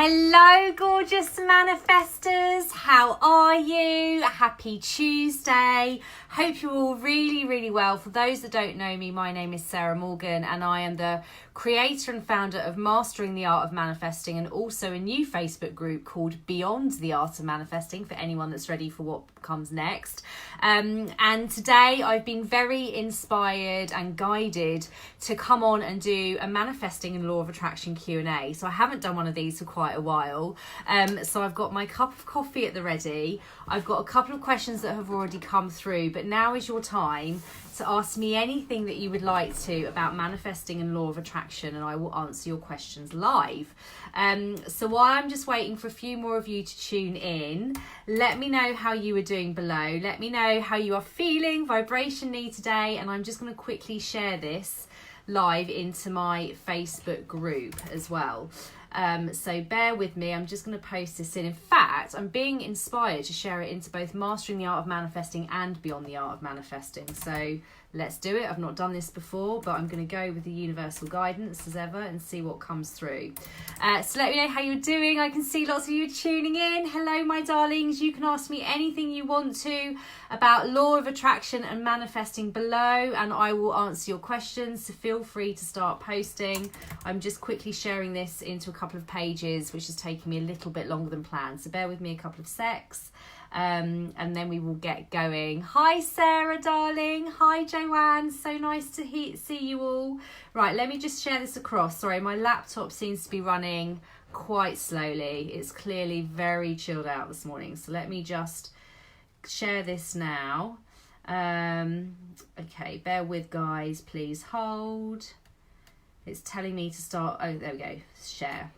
Hello, gorgeous manifestors. How are you? Happy Tuesday. Hope you're all really well. For those that don't know me, my name is Sarah Morgan and I am the creator and founder of Mastering the Art of Manifesting and also a new Facebook group called Beyond the Art of Manifesting for anyone that's ready for what comes next. And today I've been very inspired and guided to come on and do a manifesting and law of attraction Q&A. So I haven't done one of these for quite a while. So I've got my cup of coffee at the ready. I've got a couple of questions that have already come through, but now is your time to ask me anything that you would like to about manifesting and law of attraction, and I will answer your questions live. So while I'm just waiting for a few more of you to tune in, let me know how you are doing below. Let me know how you are feeling vibrationally today, and I'm just going to quickly share this live into my Facebook group as well. So bear with me, I'm just going to post this in. In fact, I'm being inspired to share it into both Mastering the Art of Manifesting and Beyond the Art of Manifesting. So let's do it. I've not done this before, but I'm going to go with the universal guidance as ever and see what comes through. So let me know how you're doing. I can see lots of you tuning in. Hello, my darlings. You can ask me anything you want to about law of attraction and manifesting below, and I will answer your questions. So feel free to start posting. I'm just quickly sharing this into a couple of pages, which is taking me a little bit longer than planned. So bear with me a couple of secs. And then we will get going. Hi Sarah darling, hi Joanne, so nice to see you all. Right, let me just share this across. Sorry, my laptop seems to be running quite slowly. It's clearly very chilled out this morning, so let me just share this now. Okay, bear with guys, please hold. It's telling me to start. Oh, there we go. Share.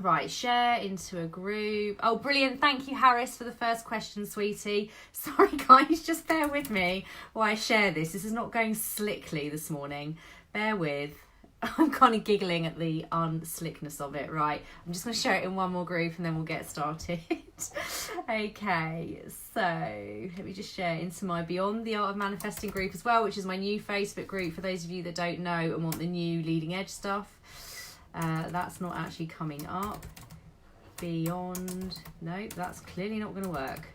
Right, share into a group. Oh, brilliant. Thank you, Harris, for the first question, sweetie. Sorry, guys, just bear with me while I share this. This is not going slickly this morning. Bear with. I'm kind of giggling at the unslickness of it. Right, I'm just going to share it in one more group and then we'll get started. Okay, so let me just share into my Beyond the Art of Manifesting group as well, which is my new Facebook group for those of you that don't know and want the new leading edge stuff. That's not actually coming up. Beyond, no, that's clearly not going to work.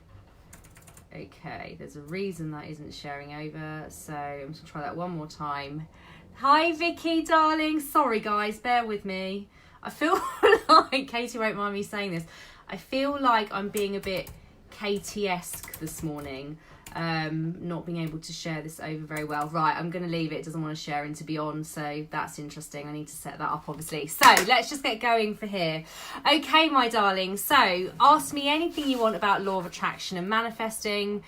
Okay, there's a reason that isn't sharing over, so I'm just going to try that one more time. Hi Vicky darling, sorry guys, bear with me. I feel like, Katie won't mind me saying this, I feel like I'm being a bit Katie-esque this morning. Not being able to share this over very well. Right, I'm going to leave it. It doesn't want to share into Beyond, so that's interesting. I need to set that up, obviously. So let's just get going for here. Okay, my darling. So ask me anything you want about law of attraction and manifesting.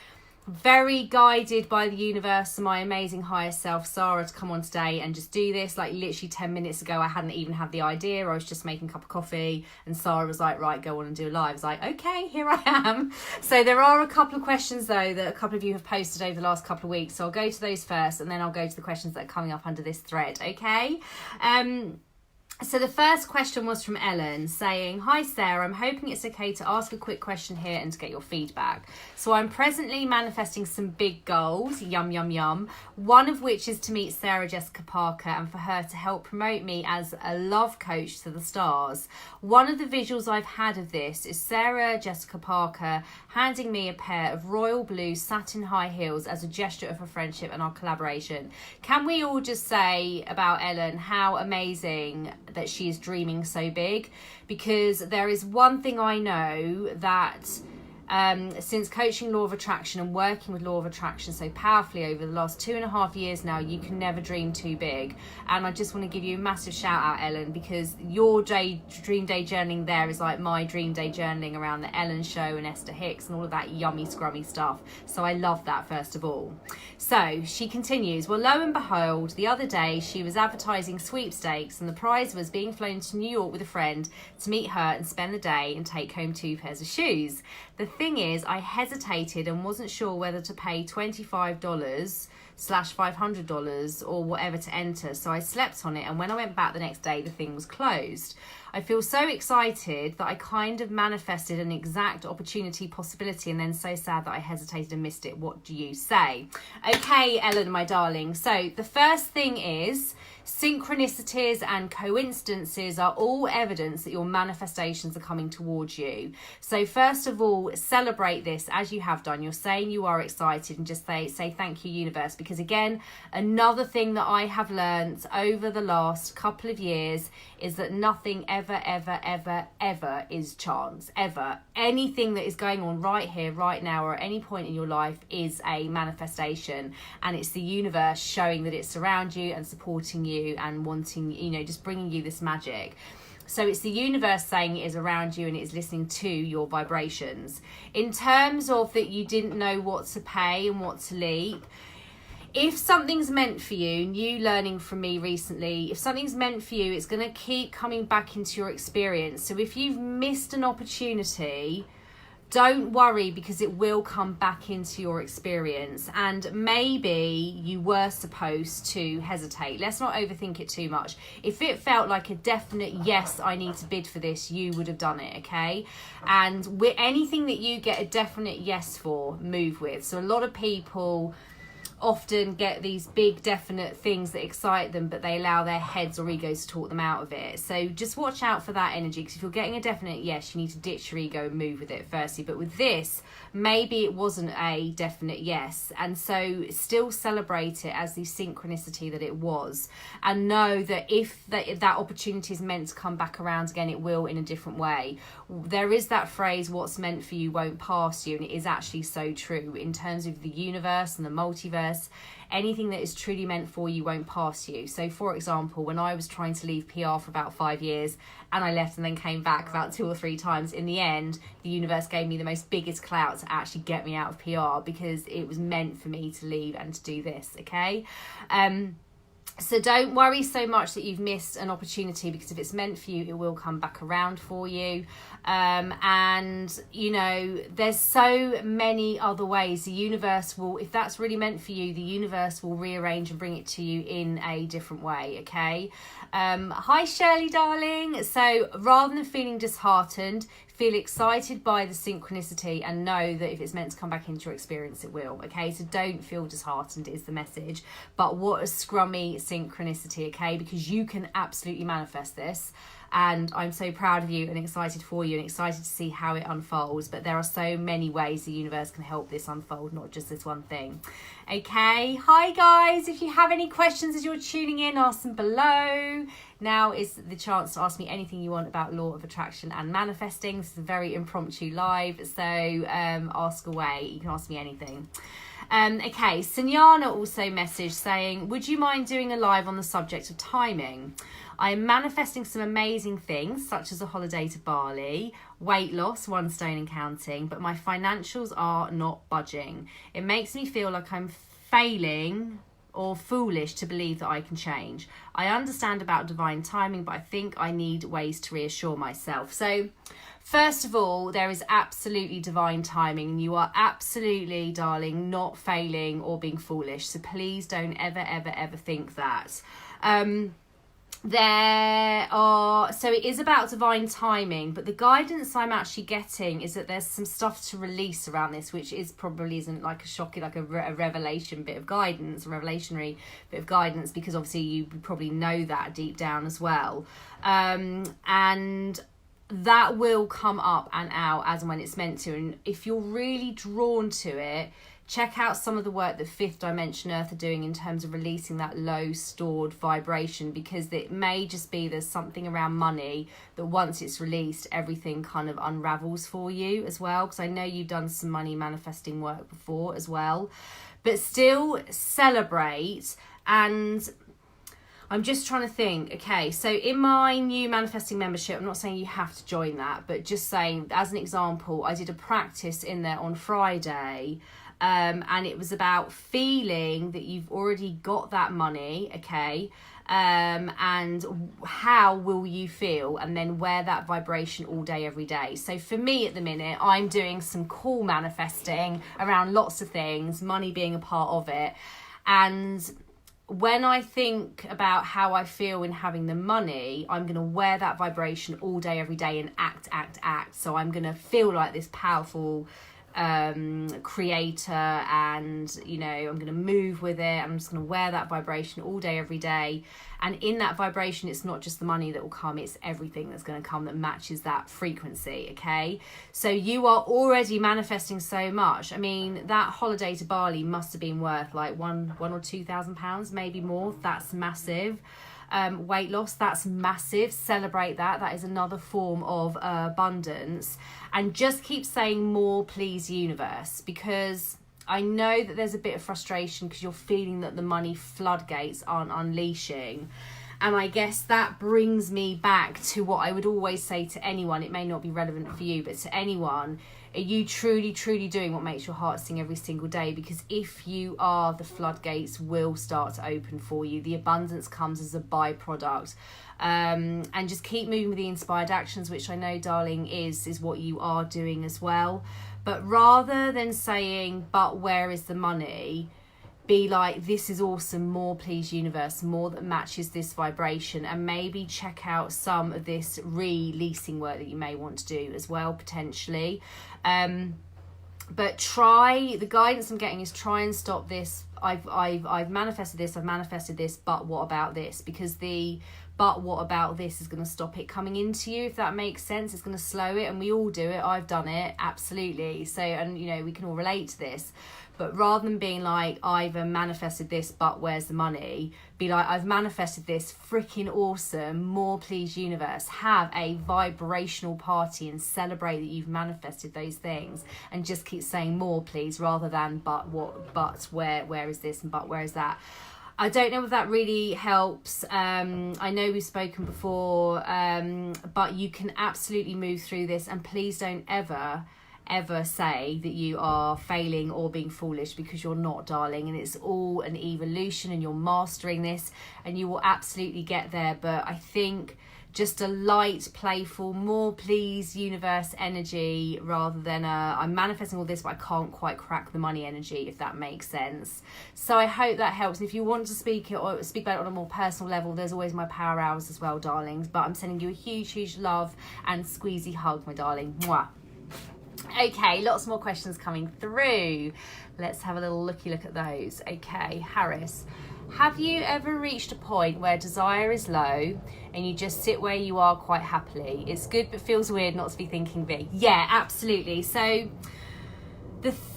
Very guided by the universe and my amazing higher self, Sarah, to come on today and just do this. Like literally 10 minutes ago, I hadn't even had the idea. I was just making a cup of coffee and Sarah was like, right, go on and do a live. I was like, okay, here I am. So there are a couple of questions though that a couple of you have posted over the last couple of weeks. So I'll go to those first and then I'll go to the questions that are coming up under this thread, okay? So the first question was from Ellen saying, hi Sarah, I'm hoping it's okay to ask a quick question here and to get your feedback. So I'm presently manifesting some big goals, yum, yum, yum. One of which is to meet Sarah Jessica Parker and for her to help promote me as a love coach to the stars. One of the visuals I've had of this is Sarah Jessica Parker handing me a pair of royal blue satin high heels as a gesture of her friendship and our collaboration. Can we all just say about Ellen how amazing that she is dreaming so big? Because there is one thing I know that since coaching law of attraction and working with law of attraction so powerfully over the last 2.5 years now, you can never dream too big. And I just want to give you a massive shout out, Ellen, because your dream day journaling there is like my dream day journaling around the Ellen show and Esther Hicks and all of that yummy scrummy stuff. So I love that, first of all. So she continues, well, lo and behold, the other day she was advertising sweepstakes and the prize was being flown to New York with a friend to meet her and spend the day and take home 2 pairs of shoes. The thing is, I hesitated and wasn't sure whether to pay $25 $500 or whatever to enter. So I slept on it, and when I went back the next day, the thing was closed. I feel so excited that I kind of manifested an exact opportunity possibility, and then so sad that I hesitated and missed it. What do you say? Okay, Ellen, my darling. So the first thing is, synchronicities and coincidences are all evidence that your manifestations are coming towards you. So first of all, celebrate this as you have done. You're saying you are excited, and just say thank you, universe, because again, another thing that I have learned over the last couple of years is that nothing ever is chance. Ever. Anything that is going on right here, right now, or at any point in your life is a manifestation, and it's the universe showing that it's around you and supporting you and wanting, just bringing you this magic. So it's the universe saying it is around you and it is listening to your vibrations. In terms of that you didn't know what to pay and what to leap, if something's meant for you, you learning from me recently, if something's meant for you, it's going to keep coming back into your experience. So if you've missed an opportunity, don't worry, because it will come back into your experience. And maybe you were supposed to hesitate. Let's not overthink it too much. If it felt like a definite yes, I need to bid for this, you would have done it, okay? And with anything that you get a definite yes for, move with. So a lot of people often get these big definite things that excite them, but they allow their heads or egos to talk them out of it. So just watch out for that energy, because if you're getting a definite yes, you need to ditch your ego and move with it firstly. But with this, maybe it wasn't a definite yes, and so still celebrate it as the synchronicity that it was, and know that if that opportunity is meant to come back around again, it will in a different way. There is that phrase, what's meant for you won't pass you, and it is actually so true in terms of the universe and the multiverse. Anything that is truly meant for you won't pass you. So for example, when I was trying to leave PR for about 5 years, and I left and then came back about 2 or 3 times, in the end the universe gave me the most biggest clout to actually get me out of PR, because it was meant for me to leave and to do this, okay? So don't worry so much that you've missed an opportunity, because if it's meant for you, it will come back around for you. And there's so many other ways. The universe will, if that's really meant for you, the universe will rearrange and bring it to you in a different way, okay? Hi Shirley, darling. So rather than feeling disheartened, feel excited by the synchronicity and know that if it's meant to come back into your experience, it will, okay? So don't feel disheartened is the message. But what a scrummy synchronicity, okay? Because you can absolutely manifest this. And I'm so proud of you and excited for you and excited to see how it unfolds. But there are so many ways the universe can help this unfold, not just this one thing. Okay, hi guys. If you have any questions as you're tuning in, ask them below. Now is the chance to ask me anything you want about law of attraction and manifesting. This is a very impromptu live, so ask away. You can ask me anything. Okay, Sunyana also messaged saying, would you mind doing a live on the subject of timing? I'm manifesting some amazing things, such as a holiday to Bali, weight loss, 1 stone and counting, but my financials are not budging. It makes me feel like I'm failing or foolish to believe that I can change. I understand about divine timing, but I think I need ways to reassure myself. So first of all, there is absolutely divine timing. You are absolutely, darling, not failing or being foolish. So please don't ever think that. So it is about divine timing, but the guidance I'm actually getting is that there's some stuff to release around this, which probably isn't like a shocking, like a revelation bit of guidance, a revelationary bit of guidance, because obviously you probably know that deep down as well. And that will come up and out as and when it's meant to. And if you're really drawn to it, check out some of the work that Fifth Dimension Earth are doing in terms of releasing that low stored vibration, because it may just be there's something around money that once it's released, everything kind of unravels for you as well. Because I know you've done some money manifesting work before as well, but still celebrate. And I'm just trying to think, okay, so in my new manifesting membership, I'm not saying you have to join that, but just saying as an example, I did a practice in there on Friday. And it was about feeling that you've already got that money, okay, and how will you feel, and then wear that vibration all day, every day. So for me at the minute, I'm doing some cool manifesting around lots of things, money being a part of it. And when I think about how I feel in having the money, I'm going to wear that vibration all day, every day, and act. So I'm going to feel like this powerful creator, and I'm going to move with it. I'm just going to wear that vibration all day, every day. And in that vibration, it's not just the money that will come, it's everything that's going to come that matches that frequency. Okay, so you are already manifesting so much. I mean, that holiday to Bali must have been worth like £1,000 or £2,000, maybe more. That's massive. Weight loss, that's massive. Celebrate that. That is another form of abundance. And just keep saying more, please, universe, because I know that there's a bit of frustration because you're feeling that the money floodgates aren't unleashing. And I guess that brings me back to what I would always say to anyone. It may not be relevant for you, but to anyone, are you truly doing what makes your heart sing every single day? Because if you are, the floodgates will start to open for you. The abundance comes as a byproduct. And just keep moving with the inspired actions, which I know, darling, is what you are doing as well. But rather than saying, but where is the money? Be like, this is awesome, more please universe, more that matches this vibration. And maybe check out some of this releasing work that you may want to do as well, potentially. But the guidance I'm getting is try and stop this. I've manifested this, but what about this? Because the but what about this is going to stop it coming into you, if that makes sense. It's going to slow it, and we all do it. I've done it, absolutely. So, and we can all relate to this. But rather than being like, I've manifested this, but where's the money? Be like, I've manifested this, freaking awesome, more please universe. Have a vibrational party and celebrate that you've manifested those things, and just keep saying more please, rather than but where is this, and but where is that. I don't know if that really helps. I know we've spoken before, but you can absolutely move through this, and please don't ever say that you are failing or being foolish, because you're not, darling, and it's all an evolution, and you're mastering this, and you will absolutely get there. But I think just a light, playful, more please universe energy, rather than I'm manifesting all this but I can't quite crack the money energy, if that makes sense. So I hope that helps. And if you want to speak about it on a more personal level, there's always my power hours as well, darlings. But I'm sending you a huge love and squeezy hug, my darling. Mwah. Okay, lots more questions coming through. Let's have a little look at those. Okay, Harris, have you ever reached a point where desire is low and you just sit where you are quite happily? It's good but feels weird not to be thinking big. Yeah, absolutely. So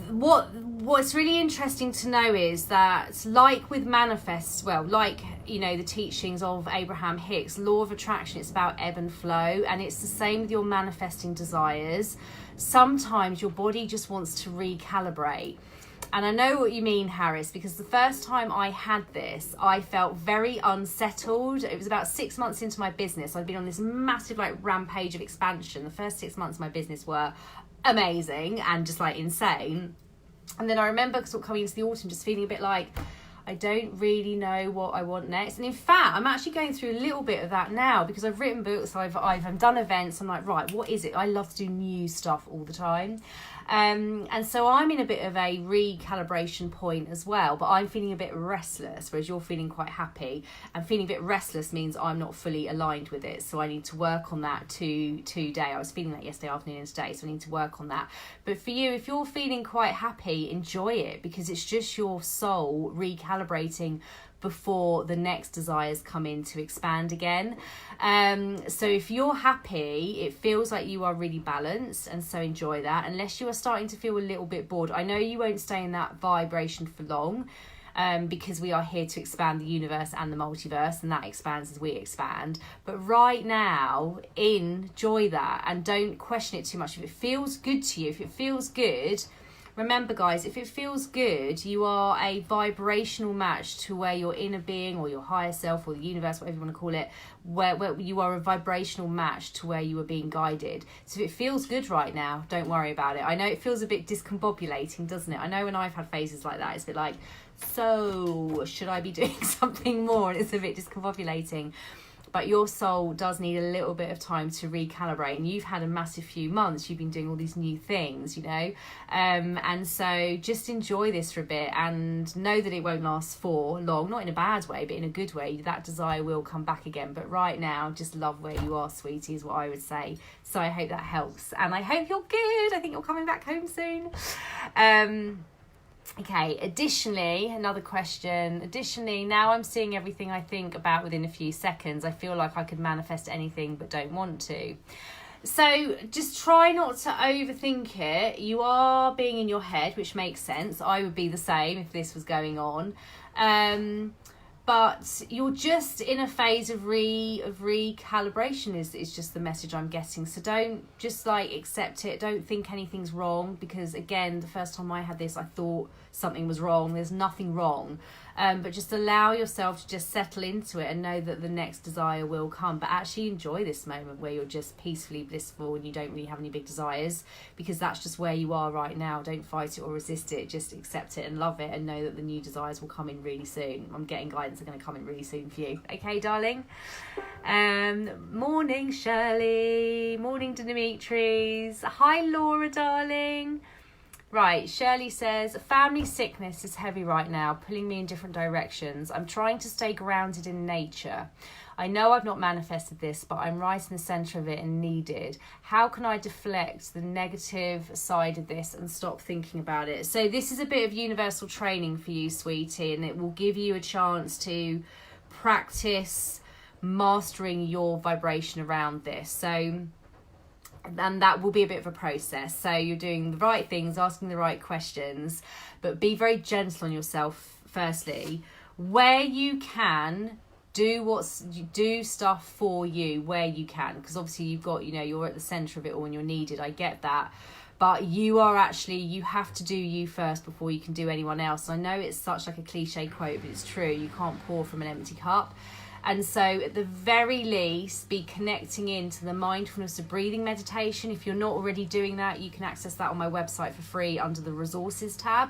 what's really interesting to know is that, like with the teachings of Abraham Hicks, law of attraction, it's about ebb and flow, and it's the same with your manifesting desires. Sometimes your body just wants to recalibrate. And I know what you mean, Harris, because the first time I had this, I felt very unsettled. It was about 6 months into my business. I'd been on this massive rampage of expansion. The first 6 months of my business were amazing and just insane. And then I remember coming into the autumn just feeling a bit like, I don't really know what I want next. And in fact, I'm actually going through a little bit of that now, because I've written books, I've done events. I'm like, right, what is it? I love to do new stuff all the time. And so I'm in a bit of a recalibration point as well, but I'm feeling a bit restless, whereas you're feeling quite happy. And feeling a bit restless means I'm not fully aligned with it, so I need to work on that today. I was feeling that yesterday afternoon and today, so I need to work on that. But for you, if you're feeling quite happy, enjoy it, because it's just your soul recalibrating before the next desires come in to expand again. So if you're happy, it feels like you are really balanced, and so enjoy that. Unless you are starting to feel a little bit bored, I know you won't stay in that vibration for long, because we are here to expand the universe and the multiverse, and that expands as we expand. But right now, enjoy that and don't question it too much. If it feels good to you, if it feels good, remember, guys, if it feels good, you are a vibrational match to where your inner being, or your higher self, or the universe, whatever you want to call it, where you are a vibrational match to where you are being guided. So if it feels good right now, don't worry about it. I know it feels a bit discombobulating, doesn't it? I know when I've had phases like that, it's a bit like, so should I be doing something more? And it's a bit discombobulating. but your soul does need a little bit of time to recalibrate, and you've had a massive few months, you've been doing all these new things, you know, and so just enjoy this for a bit and know that it won't last for long, not in a bad way but in a good way. That desire will come back again, but right now just love where you are, sweetie, is what I would say. So I hope that helps, and I hope you're good. I think you're coming back home soon. Okay, additionally, another question. Additionally, now I'm seeing everything I think about within a few seconds. I feel like I could manifest anything but don't want to. So just try not to overthink it. You are being in your head, which makes sense. I would be the same if this was going on. But you're just in a phase of recalibration is just the message I'm getting. So don't just like accept it. Don't think anything's wrong, because again, the first time I had this, I thought something was wrong. There's nothing wrong. But just allow yourself to just settle into it and know that the next desire will come. But actually enjoy this moment where you're just peacefully blissful and you don't really have any big desires, because that's just where you are right now. Don't fight it or resist it. Just accept it and love it, and know that the new desires will come in really soon. I'm getting guidance are going to come in really soon for you. Okay, darling? Morning, Shirley. Morning, Dimitris. Hi, Laura, darling. Right, Shirley says, family sickness is heavy right now, pulling me in different directions. I'm trying to stay grounded in nature. I know I've not manifested this, but I'm right in the centre of it and needed. How can I deflect the negative side of this and stop thinking about it? So this is a bit of universal training for you, sweetie, and it will give you a chance to practice mastering your vibration around this. So... and that will be a bit of a process. So you're doing the right things, asking the right questions, but be very gentle on yourself. Firstly, where you can, do stuff for you where you can, because obviously you've got, you know, you're at the center of it all and you're needed. I get that, but you have to do you first before you can do anyone else. I know it's such like a cliche quote, but it's true. You can't pour from an empty cup. And so at the very least, be connecting into the mindfulness of breathing meditation. If you're not already doing that, you can access that on my website for free under the resources tab.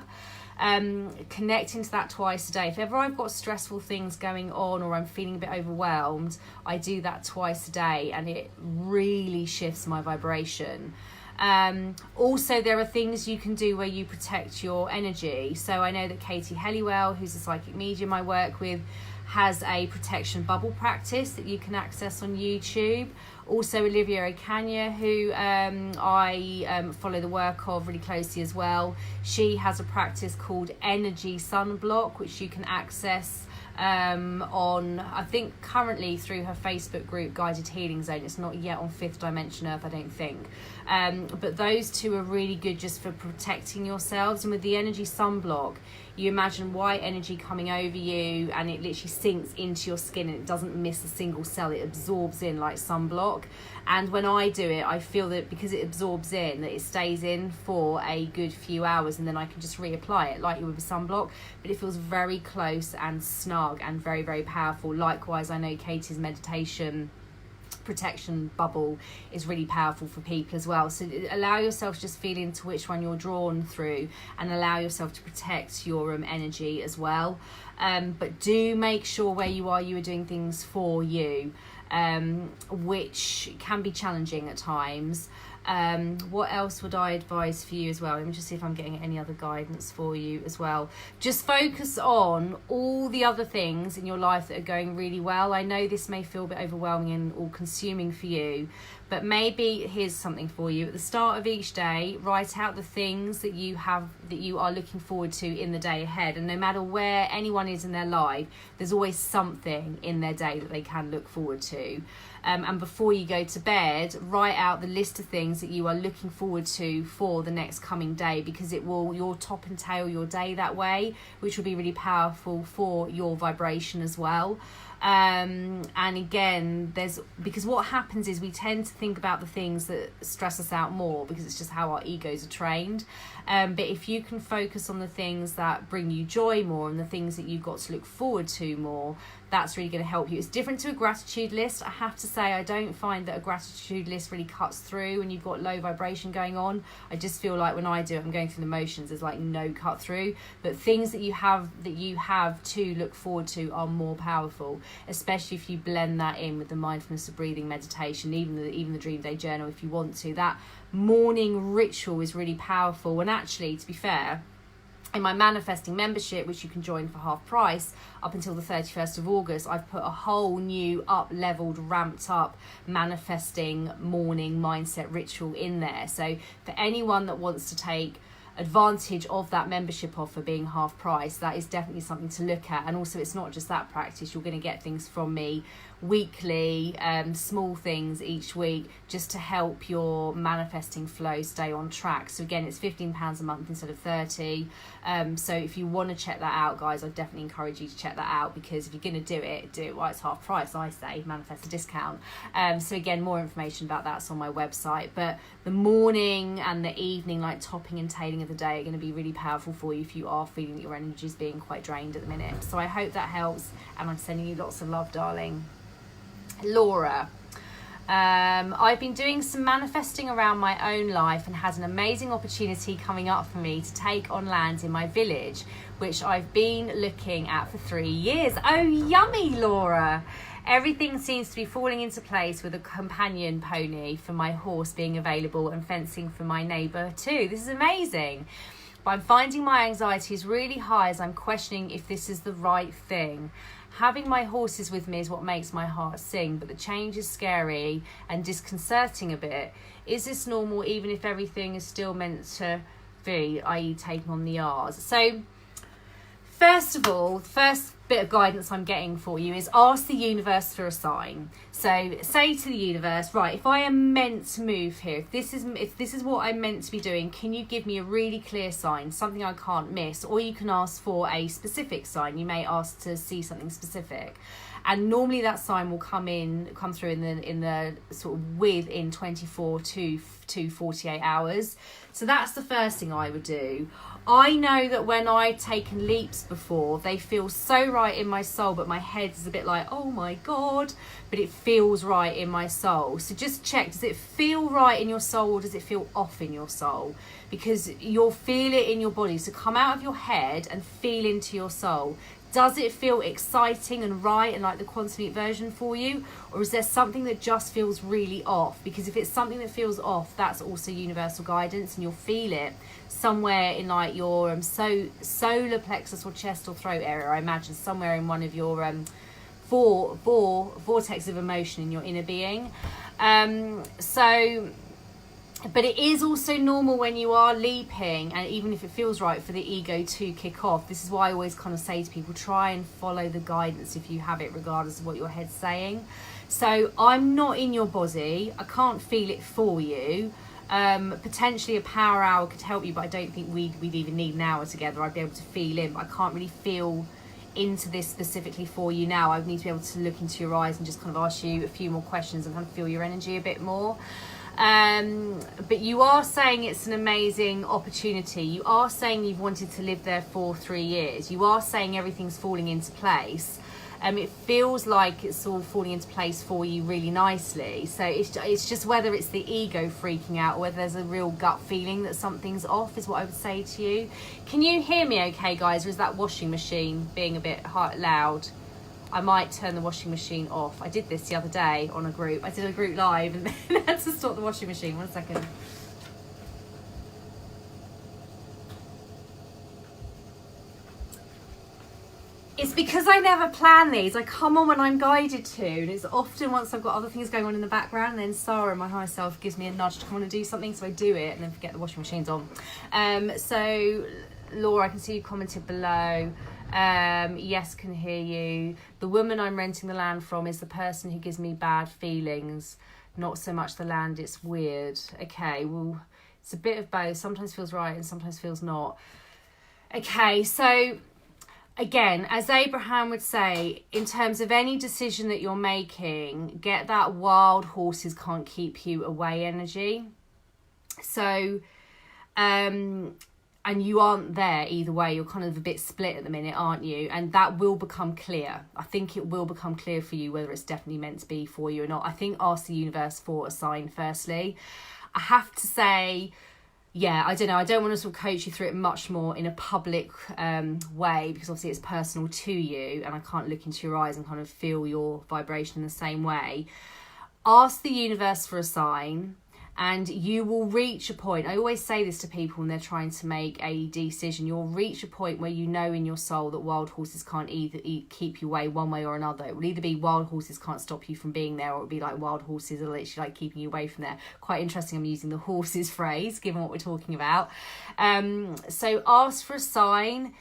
Connecting to that twice a day. If ever I've got stressful things going on or I'm feeling a bit overwhelmed, I do that twice a day, and it really shifts my vibration. Also, there are things you can do where you protect your energy. So I know that Katie Helliwell, who's a psychic medium I work with, has a protection bubble practice that you can access on YouTube. Also, Olivia Ocaña, who I follow the work of really closely as well, she has a practice called Energy Sunblock, which you can access on, I think currently through her Facebook group Guided Healing Zone. It's not yet on Fifth Dimension Earth, I don't think, but those two are really good just for protecting yourselves. And with the Energy Sunblock, you imagine white energy coming over you, and it literally sinks into your skin and it doesn't miss a single cell. It absorbs in like sunblock. And when I do it, I feel that because it absorbs in, that it stays in for a good few hours, and then I can just reapply it like you with a sunblock. But it feels very close and snug and very, very powerful. Likewise, I know Katie's meditation protection bubble is really powerful for people as well. So allow yourself to just feel into which one you're drawn through, and allow yourself to protect your energy as well. But do make sure where you are doing things for you, which can be challenging at times. What else would I advise for you as well? Let me just see if I'm getting any other guidance for you as well. Just focus on all the other things in your life that are going really well. I know this may feel a bit overwhelming and all consuming for you, but maybe here's something for you. At the start of each day, write out the things that you are looking forward to in the day ahead. And no matter where anyone is in their life, there's always something in their day that they can look forward to. And before you go to bed, write out the list of things that you are looking forward to for the next coming day, because you'll top and tail your day that way, which will be really powerful for your vibration as well. And again, because what happens is we tend to think about the things that stress us out more, because it's just how our egos are trained. But if you can focus on the things that bring you joy more and the things that you've got to look forward to more, that's really going to help you. It's different to a gratitude list, I have to say I don't find that a gratitude list really cuts through when you've got low vibration going on. I just feel like when I do it, I'm going through the motions, there's like no cut through. But things that you have to look forward to are more powerful, especially if you blend that in with the mindfulness of breathing meditation, even the dream day journal if you want to. That morning ritual is really powerful. And actually, to be fair, in my manifesting membership, which you can join for half price up until the 31st of August, I've put a whole new up-leveled, ramped up manifesting morning mindset ritual in there. So for anyone that wants to take advantage of that membership offer being half price, that is definitely something to look at. And also, it's not just that practice, you're going to get things from me weekly, small things each week, just to help your manifesting flow stay on track. So again, it's £15 a month instead of 30. So if you want to check that out, guys, I definitely encourage you to check that out, because if you're going to do it while it's half price. I say manifest a discount. So again, more information about that's on my website. But the morning and the evening, like topping and tailing of the day, are going to be really powerful for you if you are feeling that your energy is being quite drained at the minute. So I hope that helps, and I'm sending you lots of love, darling. Laura, I've been doing some manifesting around my own life and had an amazing opportunity coming up for me to take on land in my village, which I've been looking at for 3 years. Oh, yummy, Laura. Everything seems to be falling into place, with a companion pony for my horse being available and fencing for my neighbour too. This is amazing. But I'm finding my anxiety is really high as I'm questioning if this is the right thing. Having my horses with me is what makes my heart sing, but the change is scary and disconcerting a bit. Is this normal, even if everything is still meant to be, i.e. taking on the R's? So, first of all, the first bit of guidance I'm getting for you is ask the universe for a sign. So say to the universe, right, if I am meant to move here, if this is what I'm meant to be doing, can you give me a really clear sign, something I can't miss? Or you can ask for a specific sign. You may ask to see something specific, and normally that sign will come through in the sort of within 24 to 48 hours. So that's the first thing I would do. I know that when I've taken leaps before, they feel so right in my soul, but my head is a bit like, oh my God, but it feels right in my soul. So just check, does it feel right in your soul, or does it feel off in your soul? Because you'll feel it in your body. So come out of your head and feel into your soul. Does it feel exciting and right and like the quantum leap version for you? Or is there something that just feels really off? Because if it's something that feels off, that's also universal guidance, and you'll feel it somewhere in like your solar plexus or chest or throat area. I imagine somewhere in one of your vortex of emotion in your inner being. But it is also normal when you are leaping, and even if it feels right, for the ego to kick off. This is why I always kind of say to people, try and follow the guidance if you have it, regardless of what your head's saying. So I'm not in your body. I can't feel it for you. Potentially a power hour could help you, but I don't think we'd even need an hour together. I'd be able to feel in, but I can't really feel into this specifically for you now. I would need to be able to look into your eyes and just kind of ask you a few more questions and kind of feel your energy a bit more. But you are saying it's an amazing opportunity. You are saying you've wanted to live there for 3 years. You are saying everything's falling into place. It feels like it's all falling into place for you really nicely. So it's just whether it's the ego freaking out or whether there's a real gut feeling that something's off is what I would say to you. Can you hear me okay, guys? Or is that washing machine being a bit loud? I might turn the washing machine off. I did this the other day on a group. I did a group live and then had to stop the washing machine. 1 second. It's because I never plan these. I come on when I'm guided to, and it's often once I've got other things going on in the background, and then Sarah, my higher self, gives me a nudge to come on and do something, so I do it and then forget the washing machine's on. So Laura, I can see you commented below. Yes, can hear you. The woman I'm renting the land from is the person who gives me bad feelings, not so much the land. It's weird. Okay, well, it's a bit of both. Sometimes feels right and sometimes feels not. Okay, so again, as Abraham would say, in terms of any decision that you're making, get that wild horses can't keep you away energy. So and you aren't there either way. You're kind of a bit split at the minute, aren't you? And that will become clear. I think it will become clear for you whether it's definitely meant to be for you or not. I think ask the universe for a sign firstly. I have to say, yeah, I don't know. I don't want to sort of coach you through it much more in a public way, because obviously it's personal to you and I can't look into your eyes and kind of feel your vibration in the same way. Ask the universe for a sign and you will reach a point. I always say this to people when they're trying to make a decision. You'll reach a point where you know in your soul that wild horses can't either keep you away one way or another. It will either be wild horses can't stop you from being there, or it will be like wild horses are literally like keeping you away from there. Quite interesting I'm using the horses phrase given what we're talking about. So ask for a sign.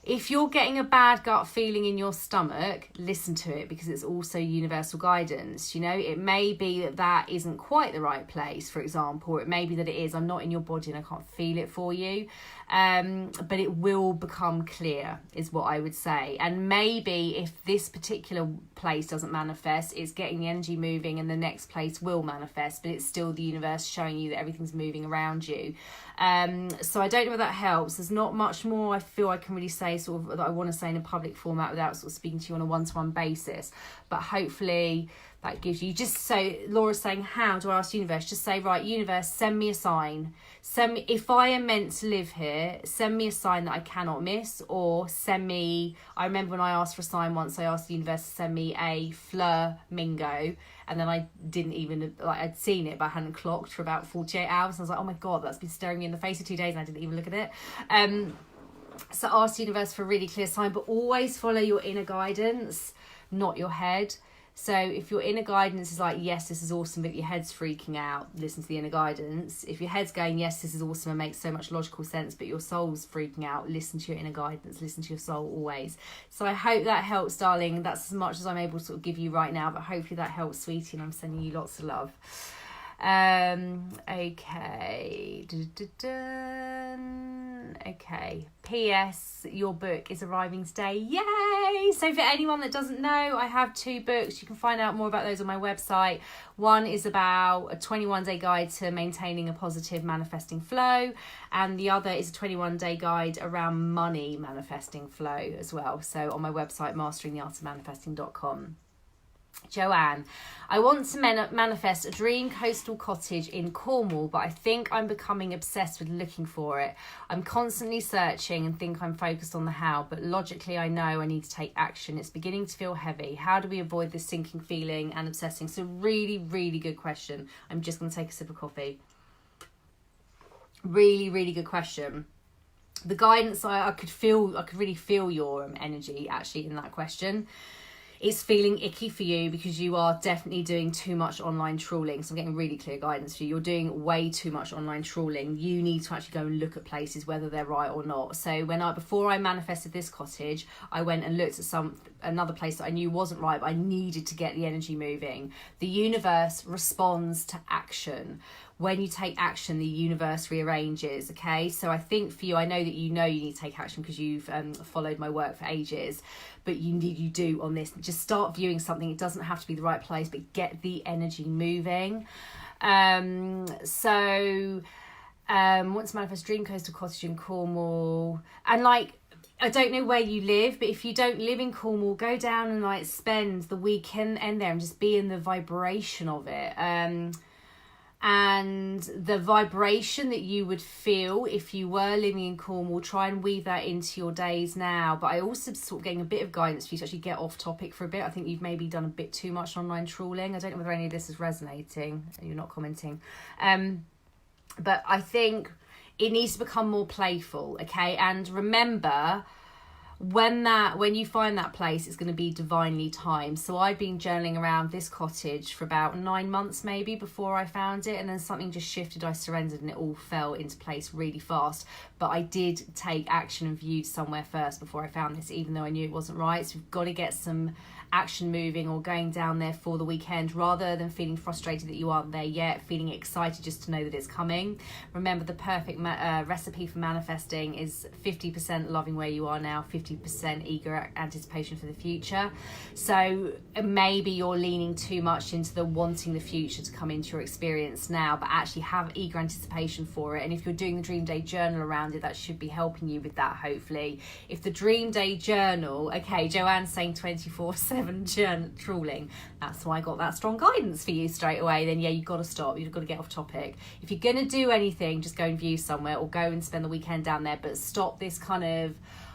If you're getting a bad gut feeling in your stomach, listen to it, because it's also universal guidance. You know, it may be that that isn't quite the right place, for example, or it may be that it is. I'm not in your body and I can't feel it for you. But it will become clear is what I would say. And maybe if this particular place doesn't manifest, it's getting the energy moving and the next place will manifest, but it's still the universe showing you that everything's moving around you. So I don't know if that helps. There's not much more I feel I can really say sort of that I want to say in a public format without sort of speaking to you on a one-to-one basis, but hopefully that gives you, just so Laura's saying, how do I ask the universe? Just say, right, universe, send me a sign. Send me, if I am meant to live here, send me a sign that I cannot miss, or send me, I remember when I asked for a sign once, I asked the universe to send me a flamingo, and then I didn't even, like, I'd seen it, but I hadn't clocked for about 48 hours. I was like, oh my God, that's been staring me in the face for 2 days and I didn't even look at it. So ask the universe for a really clear sign, but always follow your inner guidance, not your head. So if your inner guidance is like, yes, this is awesome, but your head's freaking out, listen to the inner guidance. If your head's going, yes, this is awesome and makes so much logical sense, but your soul's freaking out, listen to your inner guidance, listen to your soul always. So I hope that helps, darling. That's as much as I'm able to sort of give you right now, but hopefully that helps, sweetie, and I'm sending you lots of love. Okay. Okay. P.S. Your book is arriving today. Yay! So for anyone that doesn't know, I have 2 books. You can find out more about those on my website. One is about a 21-day guide to maintaining a positive manifesting flow, and the other is a 21-day guide around money manifesting flow as well. So on my website, masteringtheartofmanifesting.com. Joanne, I want to manifest a dream coastal cottage in Cornwall, but I think I'm becoming obsessed with looking for it. I'm constantly searching and think I'm focused on the how, but logically I know I need to take action. It's beginning to feel heavy. How do we avoid this sinking feeling and obsessing? So really, really good question. I'm just going to take a sip of coffee. Really, really good question. The guidance, I could really feel your energy actually in that question. It's feeling icky for you because you are definitely doing too much online trawling. So I'm getting really clear guidance for you. You're doing way too much online trawling. You need to actually go and look at places, whether they're right or not. So before I manifested this cottage, I went and looked at another place that I knew wasn't right, but I needed to get the energy moving. The universe responds to action. When you take action, the universe rearranges, okay? So I think for you, I know that you need to take action because you've followed my work for ages, but you do on this. Just start viewing something. It doesn't have to be the right place, but get the energy moving. Want to manifest dream coastal cottage in Cornwall. And I don't know where you live, but if you don't live in Cornwall, go down and spend the weekend there and just be in the vibration of it. And the vibration that you would feel if you were living in Cornwall, try and weave that into your days now. But I also sort of getting a bit of guidance for you to actually get off topic for a bit. I think you've maybe done a bit too much online trawling. I don't know whether any of this is resonating. You're not commenting. But I think it needs to become more playful, okay? And remember, when you find that place, it's going to be divinely timed. So I'd been journaling around this cottage for about 9 months maybe before I found it, and then something just shifted, I surrendered, and it all fell into place really fast. But I did take action and viewed somewhere first before I found this, even though I knew it wasn't right. So we've got to get some action moving or going down there for the weekend, rather than feeling frustrated that you aren't there yet, feeling excited just to know that it's coming. Remember, the perfect recipe for manifesting is 50% loving where you are now, 50% eager anticipation for the future. So maybe you're leaning too much into the wanting the future to come into your experience now, but actually have eager anticipation for it. And if you're doing the dream day journal around it, that should be helping you with that, hopefully. If the dream day journal, okay, Joanne's saying 24/7 trawling, that's why I got that strong guidance for you straight away, then yeah, you've got to stop, you've got to get off topic. If you're going to do anything, just go and view somewhere or go and spend the weekend down there, but stop this kind of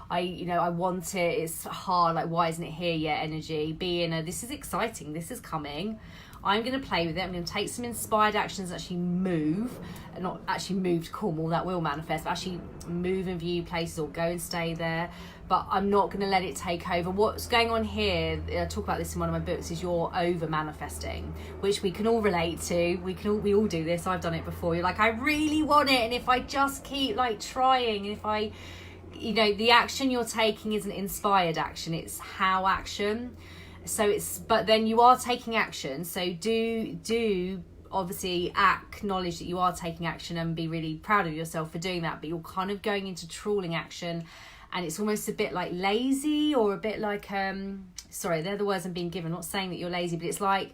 I want it, it's hard, like why isn't it here yet energy. Be in a, this is exciting, this is coming, I'm going to play with it, I'm going to take some inspired actions, actually move, not actually move to Cornwall, that will manifest, but actually move and view places or go and stay there. But I'm not going to let it take over. What's going on here, I talk about this in one of my books, is you're over manifesting, which we can all relate to. We all do this. I've done it before. You're like, I really want it, and if I just keep like trying, and if I, the action you're taking isn't inspired action, it's how action. So but then you are taking action. So do obviously acknowledge that you are taking action and be really proud of yourself for doing that. But you're kind of going into trawling action, and it's almost a bit like lazy, or a bit like sorry, they're the words I'm being given. I'm not saying that you're lazy, but it's like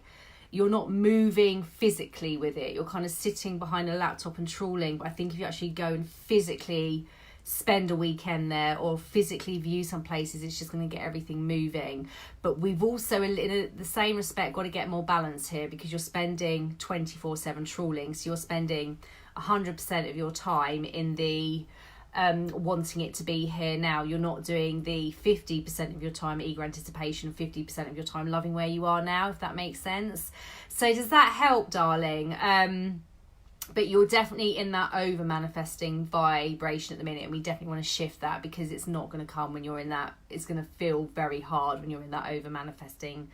you're not moving physically with it. You're kind of sitting behind a laptop and trawling. But I think if you actually go and physically spend a weekend there or physically view some places, it's just going to get everything moving. But we've also, in the same respect, got to get more balance here, because you're spending 24/7 trawling, so you're spending 100% of your time in the wanting it to be here now. You're not doing the 50% of your time eager anticipation, 50% of your time loving where you are now, if that makes sense. So does that help, darling? But you're definitely in that over manifesting vibration at the minute, and we definitely want to shift that, because it's not going to come when you're in that. It's going to feel very hard when you're in that over manifesting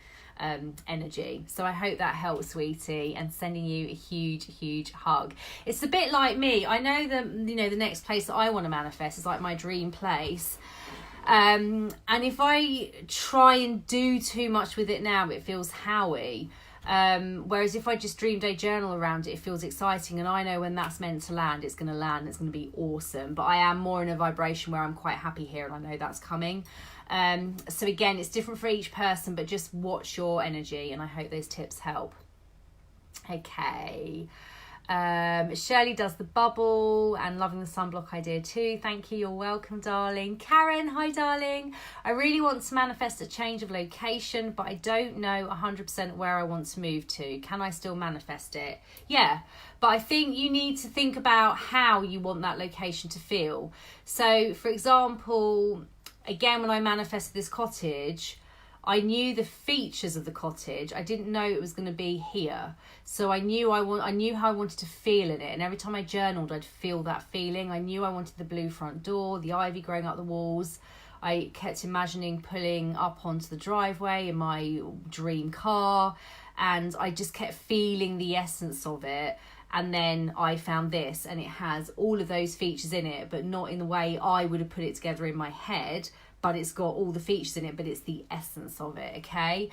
energy. So I hope that helps, sweetie, and sending you a huge hug. It's a bit like me. I know that the next place that I want to manifest is like my dream place. And if I try and do too much with it now, it feels howy. Whereas if I just dream day journal around it, it feels exciting, and I know when that's meant to land, it's going to land, it's going to be awesome. But I am more in a vibration where I'm quite happy here, and I know that's coming. So again, it's different for each person, but just watch your energy, and I hope those tips help. Okay. Shirley does the bubble and loving the sunblock idea too. Thank you, you're welcome, darling. Karen, hi darling. I really want to manifest a change of location, but I don't know 100% where I want to move to. Can I still manifest it? Yeah, but I think you need to think about how you want that location to feel. So for example, again, when I manifested this cottage, I knew the features of the cottage. I didn't know it was going to be here. So I knew how I wanted to feel in it. And every time I journaled, I'd feel that feeling. I knew I wanted the blue front door, the ivy growing up the walls. I kept imagining pulling up onto the driveway in my dream car. And I just kept feeling the essence of it. And then I found this, and it has all of those features in it, but not in the way I would have put it together in my head. But it's got all the features in it, but it's the essence of it, okay?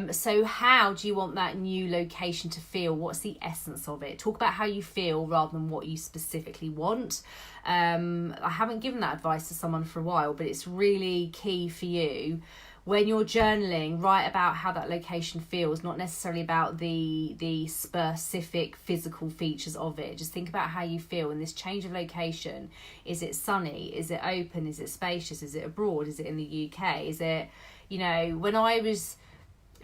So how do you want that new location to feel? What's the essence of it? Talk about how you feel rather than what you specifically want. I haven't given that advice to someone for a while, but it's really key for you. When you're journaling, write about how that location feels, not necessarily about the specific physical features of it. Just think about how you feel in this change of location. Is it sunny? Is it open? Is it spacious? Is it abroad? Is it in the UK? Is it, when I was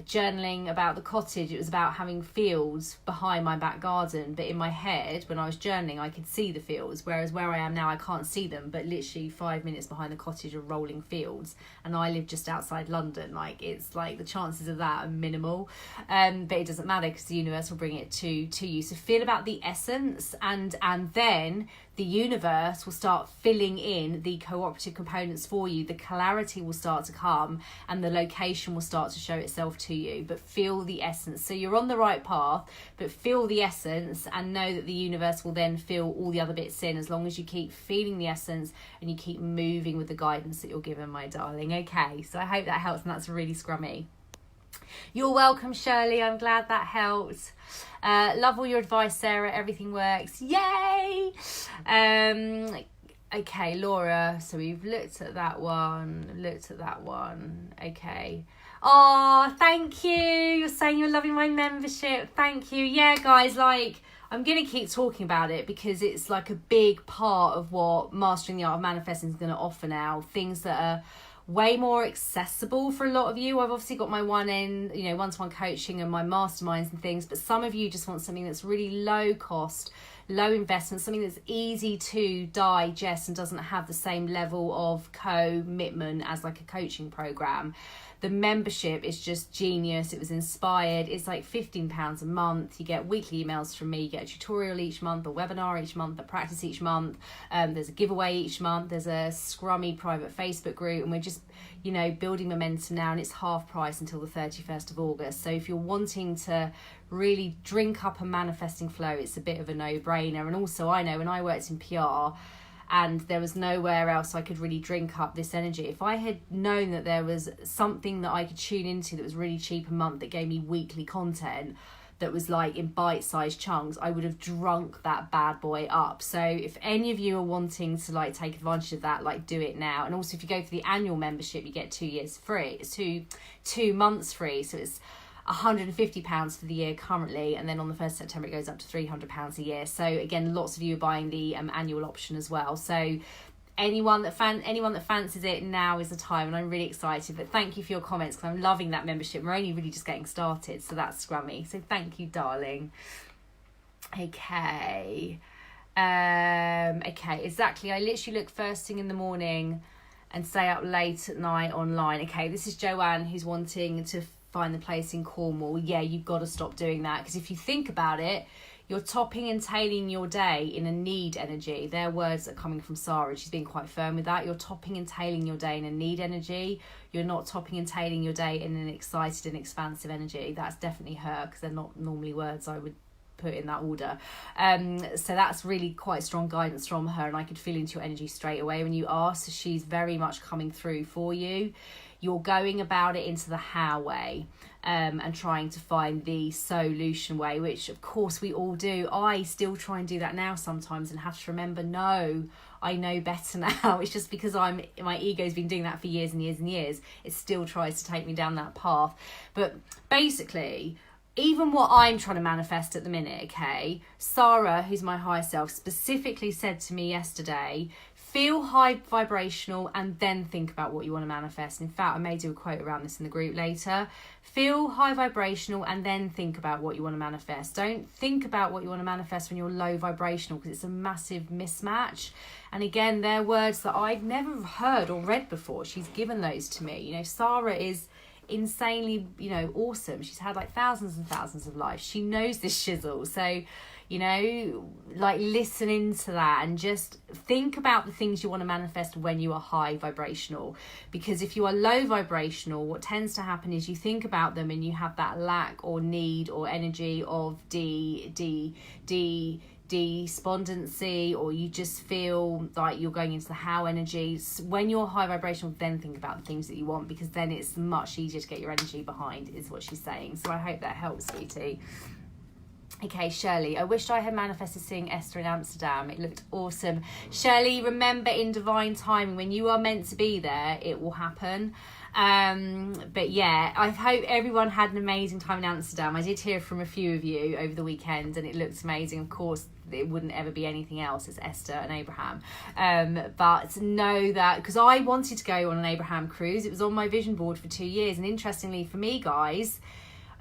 journaling about the cottage, it was about having fields behind my back garden, but in my head when I was journaling I could see the fields, whereas where I am now I can't see them, but literally 5 minutes behind the cottage are rolling fields, and I live just outside London. Like, it's like the chances of that are minimal, but it doesn't matter because the universe will bring it to you. So feel about the essence, and then the universe will start filling in the cooperative components for you. The clarity will start to come, and the location will start to show itself to you. But feel the essence. So you're on the right path, but feel the essence and know that the universe will then fill all the other bits in, as long as you keep feeling the essence and you keep moving with the guidance that you're given, my darling. Okay, so I hope that helps, and that's really scrummy. You're welcome, Shirley. I'm glad that helped. Love all your advice, Sarah. Everything works. Yay! Okay, Laura. So we've looked at that one. Okay. Oh, thank you. You're saying you're loving my membership. Thank you. Yeah, guys, like, I'm going to keep talking about it because it's like a big part of what Mastering the Art of Manifesting is going to offer now. Things that are way more accessible for a lot of you. I've obviously got my one-to-one coaching and my masterminds and things, but some of you just want something that's really low cost, low investment, something that's easy to digest and doesn't have the same level of commitment as like a coaching program. The membership is just genius. It was inspired. It's like £15 a month. You get weekly emails from me. You get a tutorial each month, a webinar each month, a practice each month. There's a giveaway each month. There's a scrummy private Facebook group. And we're just, building momentum now. And it's half price until the 31st of August. So if you're wanting to really drink up a manifesting flow, it's a bit of a no-brainer. And also, I know when I worked in PR, and there was nowhere else I could really drink up this energy. If I had known that there was something that I could tune into that was really cheap a month, that gave me weekly content, that was like in bite-sized chunks, I would have drunk that bad boy up. So if any of you are wanting to like take advantage of that, like, do it now. And also, if you go for the annual membership, you get 2 years free. It's 2 months free. So it's £150 for the year currently, and then on the 1st of September it goes up to £300 a year. So again, lots of you are buying the annual option as well. So anyone that fancies it, now is the time, and I'm really excited. But thank you for your comments, because I'm loving that membership. We're only really just getting started, so that's scrummy. So thank you, darling. Okay, exactly. I literally look first thing in the morning and stay up late at night online. Okay, this is Joanne, who's wanting to find the place in Cornwall. Yeah, you've got to stop doing that, because if you think about it, you're topping and tailing your day in a need energy. Their words are coming from Sarah. She's been quite firm with that. You're topping and tailing your day in a need energy. You're not topping and tailing your day in an excited and expansive energy. That's definitely her, because they're not normally words I would put in that order. So that's really quite strong guidance from her, and I could feel into your energy straight away when you asked. So she's very much coming through for you. You're going about it into the how way, and trying to find the solution way, which of course we all do. I still try and do that now sometimes, and have to remember, no, I know better now. It's just because my ego's been doing that for years and years and years. It still tries to take me down that path. But basically, even what I'm trying to manifest at the minute, okay, Sarah, who's my higher self, specifically said to me yesterday, feel high vibrational and then think about what you want to manifest. In fact, I may do a quote around this in the group later. Feel high vibrational and then think about what you want to manifest. Don't think about what you want to manifest when you're low vibrational, because it's a massive mismatch. And again, they're words that I've never heard or read before. She's given those to me. Sarah is insanely, awesome. She's had like thousands and thousands of lives. She knows this shizzle. So, like, listen into that and just think about the things you want to manifest when you are high vibrational. Because if you are low vibrational, what tends to happen is you think about them and you have that lack or need or energy of despondency, or you just feel like you're going into the how energy. When you're high vibrational, then think about the things that you want, because then it's much easier to get your energy behind, is what she's saying. So I hope that helps, sweetie. Okay, Shirley, I wished I had manifested seeing Esther in Amsterdam. It looked awesome. Shirley, remember, in divine timing, when you are meant to be there, it will happen. But yeah, I hope everyone had an amazing time in Amsterdam. I did hear from a few of you over the weekend, and it looked amazing. Of course, it wouldn't ever be anything else. It's Esther and Abraham. But know that, because I wanted to go on an Abraham cruise. It was on my vision board for 2 years. And interestingly for me, guys,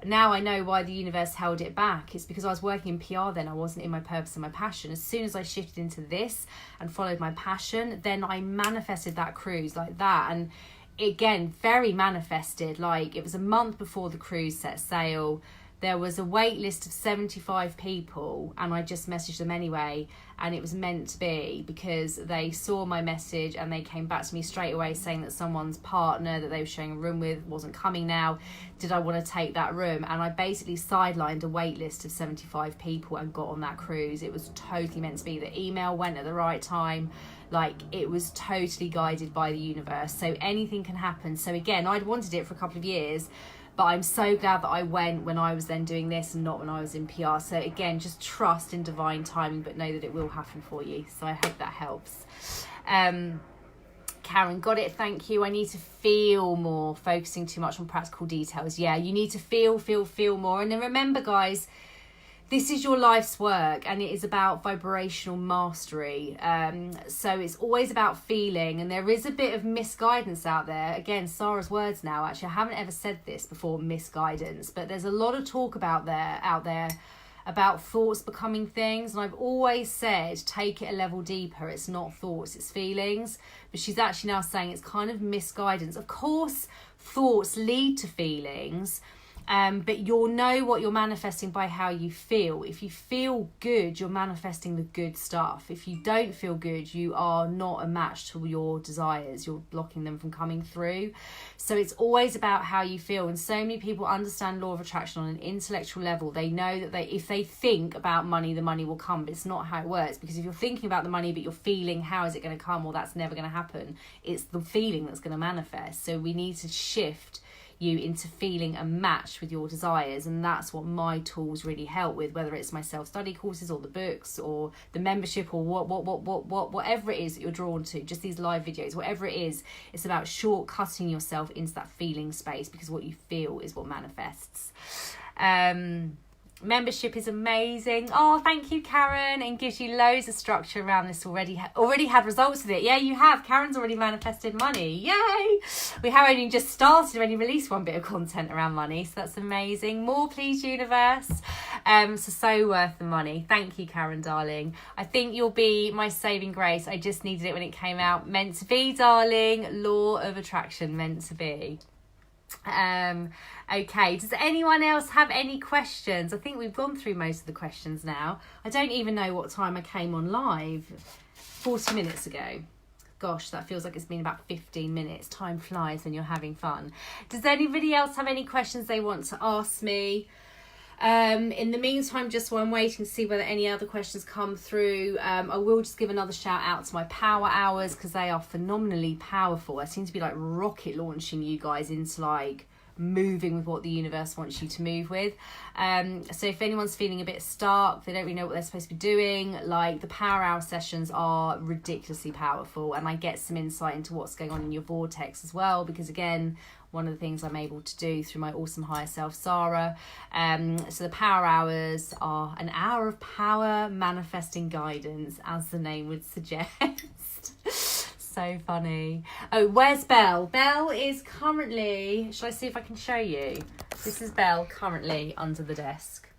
now I know why the universe held it back. It's because I was working in PR then. I wasn't in my purpose and my passion. As soon as I shifted into this and followed my passion, then I manifested that cruise like that. And again, very manifested. Like, it was a month before the cruise set sail. There was a wait list of 75 people, and I just messaged them anyway, and it was meant to be, because they saw my message and they came back to me straight away saying that someone's partner that they were sharing a room with wasn't coming now. Did I want to take that room? And I basically sidelined a wait list of 75 people and got on that cruise. It was totally meant to be. The email went at the right time. Like, it was totally guided by the universe. So anything can happen. So again, I'd wanted it for a couple of years, But I'm so glad that I went when I was then doing this and not when I was in PR. So again, just trust in divine timing, but know that it will happen for you. So I hope that helps. Karen, got it, thank you. I need to feel more, focusing too much on practical details. Yeah, you need to feel more. And then remember, guys, this is your life's work, and it is about vibrational mastery. So it's always about feeling, and there is a bit of misguidance out there. Again, Sarah's words now, actually, I haven't ever said this before, misguidance, but there's a lot of talk out there about thoughts becoming things. And I've always said, take it a level deeper. It's not thoughts, it's feelings. But she's actually now saying it's kind of misguidance. Of course, thoughts lead to feelings, but you'll know what you're manifesting by how you feel. If you feel good, you're manifesting the good stuff. If you don't feel good, you are not a match to your desires. You're blocking them from coming through. So it's always about how you feel. And so many people understand law of attraction on an intellectual level. They know that if they think about money, the money will come. But it's not how it works. Because if you're thinking about the money, but you're feeling, how is it going to come? Well, that's never going to happen. It's the feeling that's going to manifest. So we need to shift you into feeling a match with your desires, and that's what my tools really help with, whether it's my self-study courses or the books or the membership or whatever it is that you're drawn to, just these live videos, whatever it is. It's about shortcutting yourself into that feeling space, because what you feel is what manifests. Membership is amazing. Oh, thank you, Karen, and gives you loads of structure around this. Already had results with it. Yeah, you have. Karen's already manifested money. Yay! We have only just started, already released one bit of content around money, so that's amazing. More, please, universe. So worth the money. Thank you, Karen, darling. I think you'll be my saving grace. I just needed it when it came out. Meant to be, darling. Law of attraction, meant to be. Okay, does anyone else have any questions? I think we've gone through most of the questions now. I don't even know what time I came on live. 40 minutes ago. Gosh, that feels like it's been about 15 minutes. Time flies when you're having fun. Does anybody else have any questions they want to ask me? In the meantime, just while I'm waiting to see whether any other questions come through, I will just give another shout out to my power hours, because they are phenomenally powerful. I seem to be like rocket launching you guys into like moving with what the universe wants you to move with. So if anyone's feeling a bit stuck, they don't really know what they're supposed to be doing, like the power hour sessions are ridiculously powerful, and I get some insight into what's going on in your vortex as well, because again, one of the things I'm able to do through my awesome higher self, Sarah. So the power hours are an hour of power manifesting guidance, as the name would suggest. So funny. Oh, where's Belle? Belle is currently, shall I see if I can show you? This is Belle currently under the desk,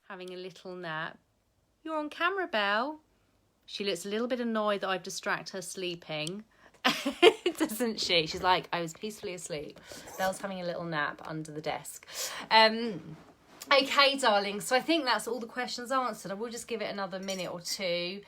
having a little nap. You're on camera, Belle. She looks a little bit annoyed that I've distracted her sleeping. Doesn't she? She's like, I was peacefully asleep. Belle's having a little nap under the desk. Okay, darling. So I think that's all the questions answered. I will just give it another minute or two.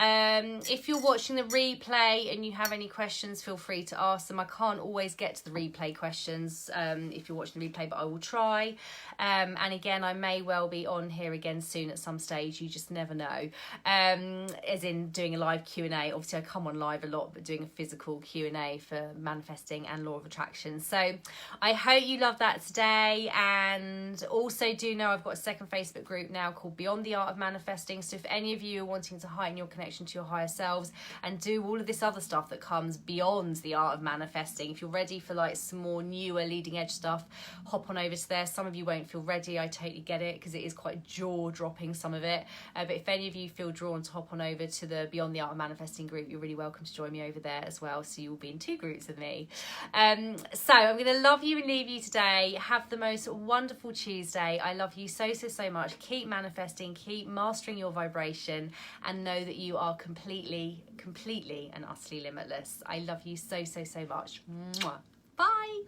If you're watching the replay and you have any questions, feel free to ask them. I can't always get to the replay questions if you're watching the replay, but I will try. And again, I may well be on here again soon at some stage. You just never know. As in doing a live Q&A. Obviously, I come on live a lot, but doing a physical Q&A for manifesting and law of attraction. So I hope you love that today. And also do know I've got a second Facebook group now called Beyond the Art of Manifesting. So if any of you are wanting to heighten your connection to your higher selves and do all of this other stuff that comes beyond the art of manifesting, if you're ready for like some more newer leading edge stuff, hop on over to there. Some of you won't feel ready, I totally get it, because it is quite jaw-dropping, some of it, but if any of you feel drawn to hop on over to the Beyond the Art of Manifesting group, you're really welcome to join me over there as well, so you will be in 2 groups with me. So I'm going to love you and leave you today. Have the most wonderful Tuesday. I love you so much. Keep manifesting, keep mastering your vibration, and know that you are completely and utterly limitless. I love you so much. Mwah. Bye.